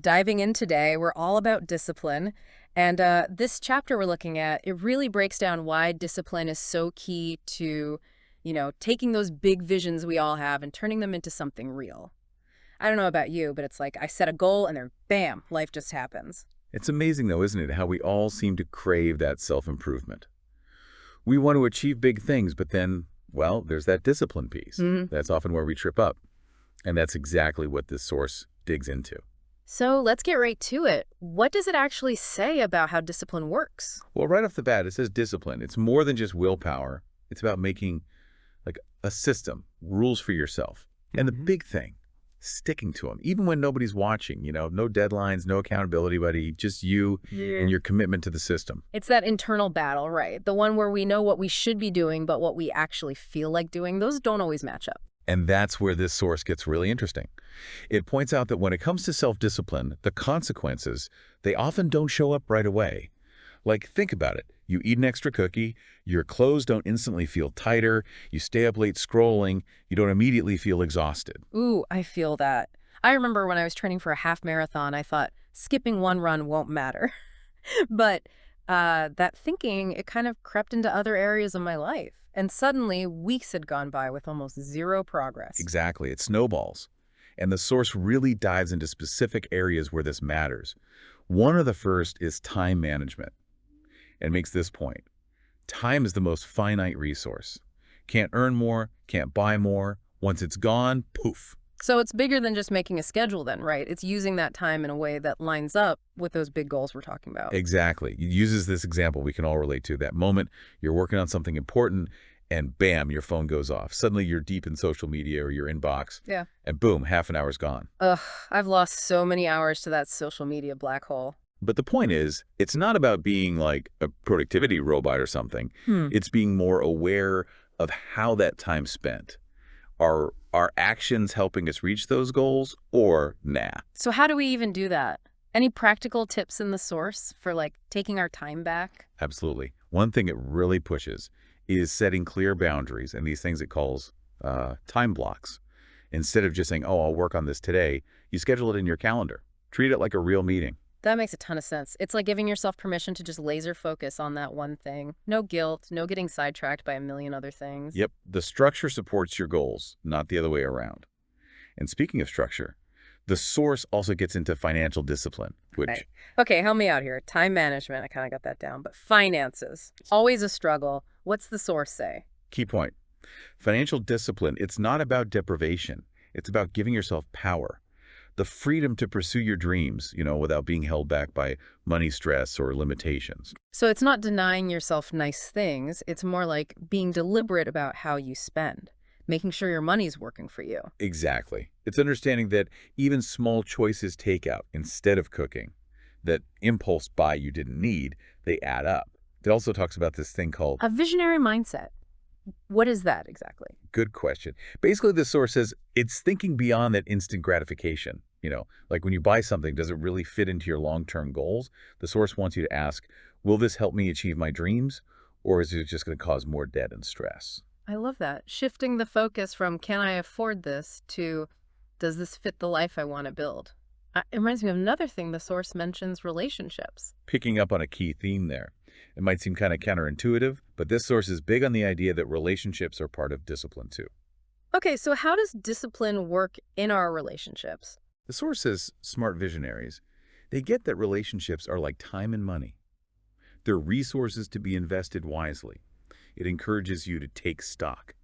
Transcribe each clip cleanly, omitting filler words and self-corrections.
diving in today. We're all about discipline. And this chapter we're looking at, it really breaks down why discipline is so key to, taking those big visions we all have and turning them into something real. I don't know about you, but it's like I set a goal and then bam, life just happens. It's amazing, though, isn't it, how we all seem to crave that self-improvement. We want to achieve big things, but then, well, there's that discipline piece. That's often where we trip up. And that's exactly what this source digs into. So let's get right to it. What does it actually say about how discipline works? Well, right off the bat, it says discipline. It's more than just willpower. It's about making like a system, rules for yourself. And the big thing, sticking to them, even when nobody's watching, no deadlines, no accountability, buddy, just you and your commitment to the system. It's that internal battle, right? The one where we know what we should be doing, but what we actually feel like doing, those don't always match up. And that's where this source gets really interesting. It points out that when it comes to self-discipline, the consequences, they often don't show up right away. Like, think about it. You eat an extra cookie, your clothes don't instantly feel tighter, you stay up late scrolling, you don't immediately feel exhausted. Ooh, I feel that. I remember when I was training for a half marathon, I thought skipping one run won't matter. But that thinking, it kind of crept into other areas of my life. And suddenly, weeks had gone by with almost zero progress. Exactly, it snowballs. And the source really dives into specific areas where this matters. One of the first is time management, and makes this point. Time is the most finite resource. Can't earn more, can't buy more. Once it's gone, poof. So it's bigger than just making a schedule then, right? It's using that time in a way that lines up with those big goals we're talking about. Exactly. It uses this example we can all relate to. That moment you're working on something important and bam, your phone goes off. Suddenly you're deep in social media or your inbox. Yeah. And boom, half an hour's gone. Ugh, I've lost so many hours to that social media black hole. But the point is, it's not about being like a productivity robot or something. It's being more aware of how that time's spent. Are our actions helping us reach those goals or nah? So how do we even do that? Any practical tips in the source for taking our time back? Absolutely. One thing it really pushes is setting clear boundaries and these things it calls time blocks. Instead of just saying, oh, I'll work on this today, you schedule it in your calendar. Treat it like a real meeting. That makes a ton of sense. It's like giving yourself permission to just laser focus on that one thing. No guilt, no getting sidetracked by a million other things. Yep. The structure supports your goals, not the other way around. And speaking of structure, the source also gets into financial discipline, which... Okay, help me out here. Time management, I kind of got that down. But finances, always a struggle. What's the source say? Key point. Financial discipline, it's not about deprivation. It's about giving yourself power. The freedom to pursue your dreams, without being held back by money stress or limitations. So it's not denying yourself nice things. It's more like being deliberate about how you spend, making sure your money's working for you. Exactly. It's understanding that even small choices takeout instead of cooking, that impulse buy you didn't need, they add up. It also talks about this thing called... a visionary mindset. What is that exactly? Good question. Basically, the source says it's thinking beyond that instant gratification. Like when you buy something, does it really fit into your long-term goals? The source wants you to ask, will this help me achieve my dreams? Or is it just going to cause more debt and stress? I love that. Shifting the focus from can I afford this to does this fit the life I want to build? It reminds me of another thing the source mentions, relationships. Picking up on a key theme there. It might seem kind of counterintuitive, but this source is big on the idea that relationships are part of discipline too. Okay, so how does discipline work in our relationships? The source says smart visionaries, they get that relationships are like time and money. They're resources to be invested wisely. It encourages you to take stock.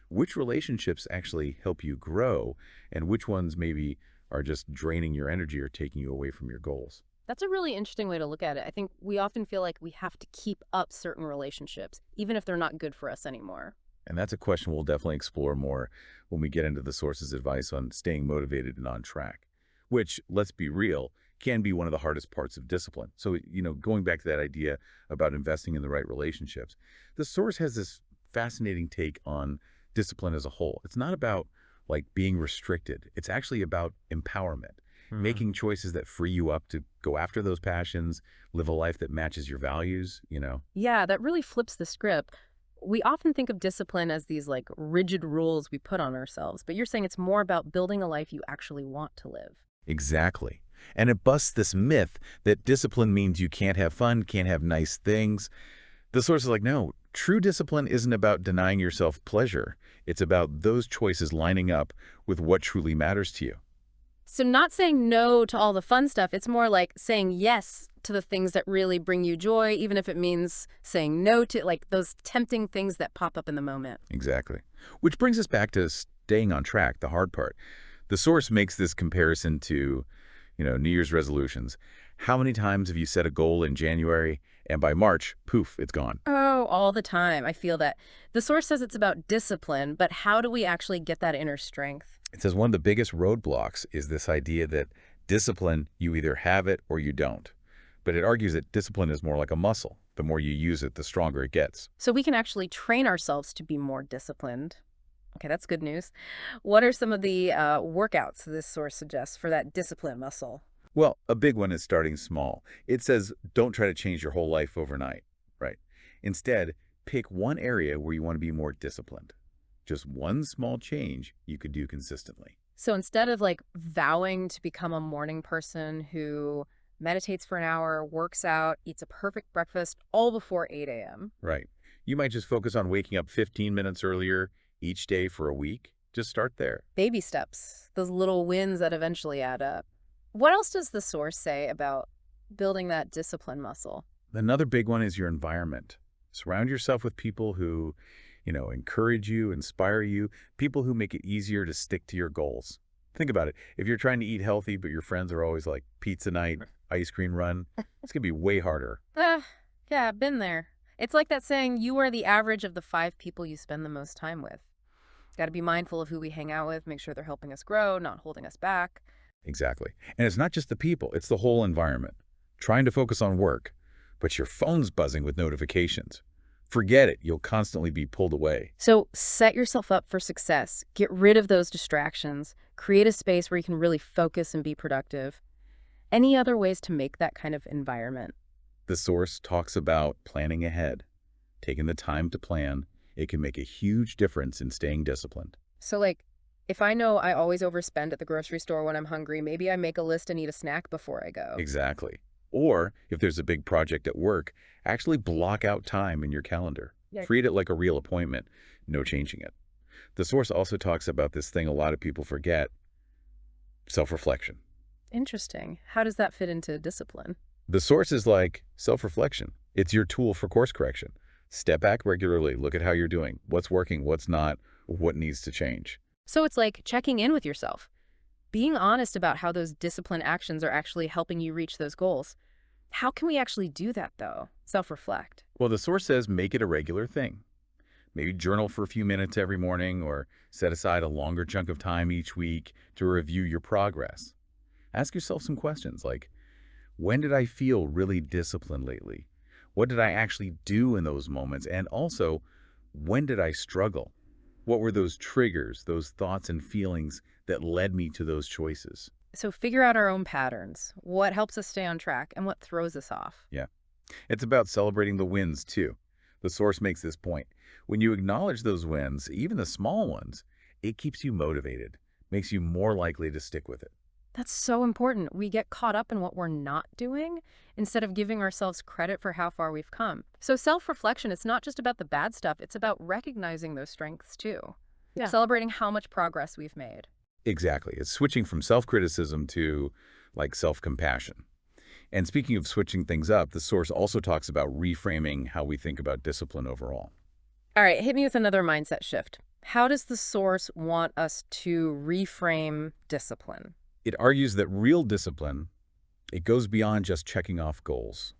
Which relationships actually help you grow and which ones maybe are just draining your energy or taking you away from your goals? That's a really interesting way to look at it. I think we often feel like we have to keep up certain relationships, even if they're not good for us anymore. And that's a question we'll definitely explore more when we get into the source's advice on staying motivated and on track, which, let's be real, can be one of the hardest parts of discipline. So, going back to that idea about investing in the right relationships, the source has this fascinating take on discipline as a whole. It's not about being restricted. It's actually about empowerment. Making choices that free you up to go after those passions, live a life that matches your values, Yeah, that really flips the script. We often think of discipline as these rigid rules we put on ourselves, but you're saying it's more about building a life you actually want to live. Exactly. And it busts this myth that discipline means you can't have fun, can't have nice things. The source is like, no, true discipline isn't about denying yourself pleasure. It's about those choices lining up with what truly matters to you. So not saying no to all the fun stuff, it's more like saying yes to the things that really bring you joy, even if it means saying no to like those tempting things that pop up in the moment. Exactly. Which brings us back to staying on track, the hard part. The source makes this comparison to, New Year's resolutions. How many times have you set a goal in January and by March, poof, it's gone? Oh, all the time. I feel that. The source says it's about discipline, but how do we actually get that inner strength? It says one of the biggest roadblocks is this idea that discipline, you either have it or you don't. But it argues that discipline is more like a muscle. The more you use it, the stronger it gets. So we can actually train ourselves to be more disciplined. Okay, that's good news. What are some of the workouts this source suggests for that discipline muscle? Well, a big one is starting small. It says don't try to change your whole life overnight, right? Instead, pick one area where you want to be more disciplined. Just one small change you could do consistently. So instead of like vowing to become a morning person who meditates for an hour, works out, eats a perfect breakfast all before 8 a.m. Right. You might just focus on waking up 15 minutes earlier each day for a week. Just start there. Baby steps, those little wins that eventually add up. What else does the source say about building that discipline muscle? Another big one is your environment. Surround yourself with people who, encourage you, inspire you, people who make it easier to stick to your goals. Think about it. If you're trying to eat healthy, but your friends are always like pizza night, ice cream run, it's going to be way harder. Yeah, I've been there. It's like that saying, you are the average of the 5 people you spend the most time with. Got to be mindful of who we hang out with, make sure they're helping us grow, not holding us back. Exactly. And it's not just the people, it's the whole environment. Trying to focus on work, but your phone's buzzing with notifications. Forget it. You'll constantly be pulled away. So set yourself up for success. Get rid of those distractions. Create a space where you can really focus and be productive. Any other ways to make that kind of environment? The source talks about planning ahead. Taking the time to plan, it can make a huge difference in staying disciplined. So like, if I know I always overspend at the grocery store when I'm hungry, maybe I make a list and eat a snack before I go. Exactly. Or if there's a big project at work, actually block out time in your calendar. Yeah. Treat it like a real appointment, no changing it. The source also talks about this thing a lot of people forget, self-reflection. Interesting. How does that fit into discipline? The source is like self-reflection. It's your tool for course correction. Step back regularly, look at how you're doing, what's working, what's not, what needs to change. So it's like checking in with yourself, being honest about how those discipline actions are actually helping you reach those goals. How can we actually do that, though? Self-reflect. Well, the source says make it a regular thing. Maybe journal for a few minutes every morning or set aside a longer chunk of time each week to review your progress. Ask yourself some questions like, when did I feel really disciplined lately? What did I actually do in those moments? And also, when did I struggle? What were those triggers, those thoughts and feelings that led me to those choices? So figure out our own patterns, what helps us stay on track and what throws us off. Yeah. It's about celebrating the wins, too. The source makes this point. When you acknowledge those wins, even the small ones, it keeps you motivated, makes you more likely to stick with it. That's so important. We get caught up in what we're not doing instead of giving ourselves credit for how far we've come. So self-reflection, it's not just about the bad stuff. It's about recognizing those strengths too. Yeah. Celebrating how much progress we've made. Exactly. It's switching from self-criticism to like self-compassion. And speaking of switching things up, the source also talks about reframing how we think about discipline overall. All right, hit me with another mindset shift. How does the source want us to reframe discipline? It argues that real discipline, it goes beyond just checking off goals.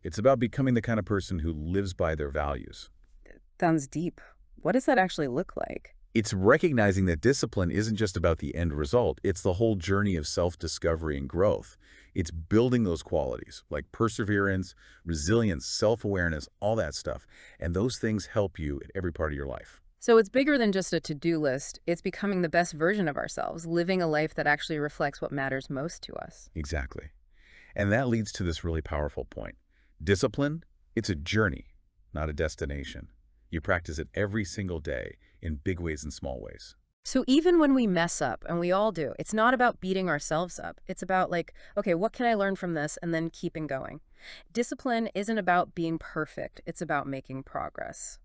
It's about becoming the kind of person who lives by their values. Sounds deep. What does that actually look like? It's recognizing that discipline isn't just about the end result. It's the whole journey of self-discovery and growth. It's building those qualities like perseverance, resilience, self-awareness, all that stuff. And those things help you at every part of your life. So it's bigger than just a to-do list. It's becoming the best version of ourselves, living a life that actually reflects what matters most to us. Exactly. And that leads to this really powerful point. Discipline, it's a journey, not a destination. You practice it every single day in big ways and small ways. So even when we mess up, and we all do, it's not about beating ourselves up. It's about like, okay, what can I learn from this? And then keeping going. Discipline isn't about being perfect. It's about making progress.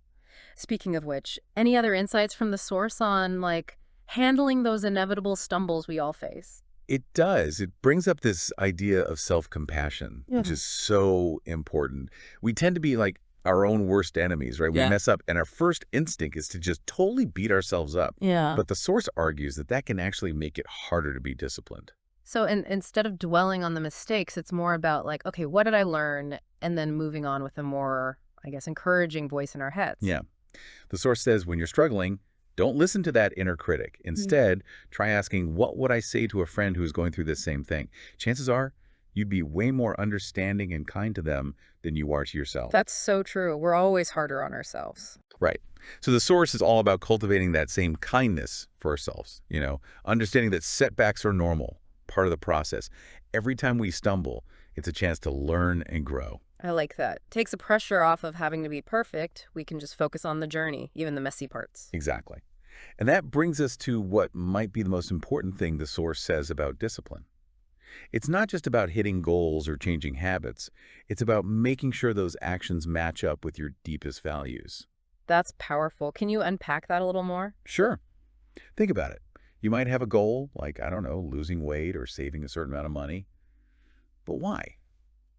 Speaking of which, any other insights from the source on like handling those inevitable stumbles we all face? It does. It brings up this idea of self-compassion, which Yeah. is so important. We tend to be like our own worst enemies, right? We Yeah. mess up, and our first instinct is to just totally beat ourselves up. Yeah. But the source argues that that can actually make it harder to be disciplined. So instead of dwelling on the mistakes, it's more about like, okay, what did I learn? And then moving on with a more, I guess, encouraging voice in our heads. Yeah. The source says when you're struggling, don't listen to that inner critic. Mm. Instead, try asking, what would I say to a friend who is going through this same thing? Chances are you'd be way more understanding and kind to them than you are to yourself. That's so true. We're always harder on ourselves. Right. So the source is all about cultivating that same kindness for ourselves, understanding that setbacks are normal, part of the process. Every time we stumble, it's a chance to learn and grow. I like that. Takes the pressure off of having to be perfect. We can just focus on the journey, even the messy parts. Exactly. And that brings us to what might be the most important thing the source says about discipline. It's not just about hitting goals or changing habits. It's about making sure those actions match up with your deepest values. That's powerful. Can you unpack that a little more? Sure. Think about it. You might have a goal like, I don't know, losing weight or saving a certain amount of money. But why?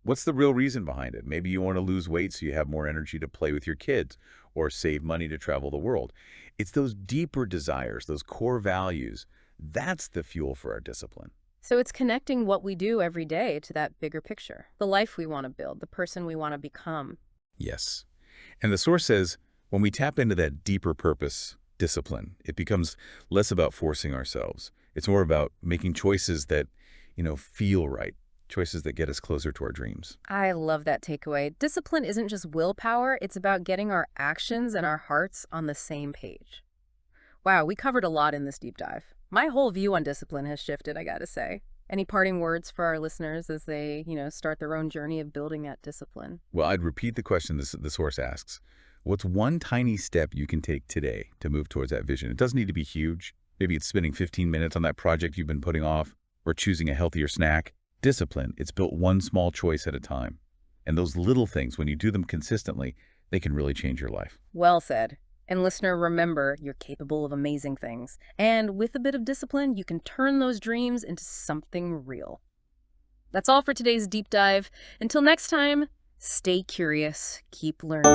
What's the real reason behind it? Maybe you want to lose weight so you have more energy to play with your kids or save money to travel the world. It's those deeper desires, those core values. That's the fuel for our discipline. So it's connecting what we do every day to that bigger picture, the life we want to build, the person we want to become. Yes. And the source says when we tap into that deeper purpose, discipline, it becomes less about forcing ourselves. It's more about making choices that, feel right, choices that get us closer to our dreams. I love that takeaway. Discipline isn't just willpower, it's about getting our actions and our hearts on the same page. Wow, we covered a lot in this deep dive. My whole view on discipline has shifted, I gotta say. Any parting words for our listeners as they, start their own journey of building that discipline? Well, I'd repeat the question the source asks. What's one tiny step you can take today to move towards that vision? It doesn't need to be huge. Maybe it's spending 15 minutes on that project you've been putting off or choosing a healthier snack. Discipline, it's built one small choice at a time. And those little things, when you do them consistently, they can really change your life. Well said. And listener, remember, you're capable of amazing things. And with a bit of discipline, you can turn those dreams into something real. That's all for today's deep dive. Until next time, stay curious, keep learning.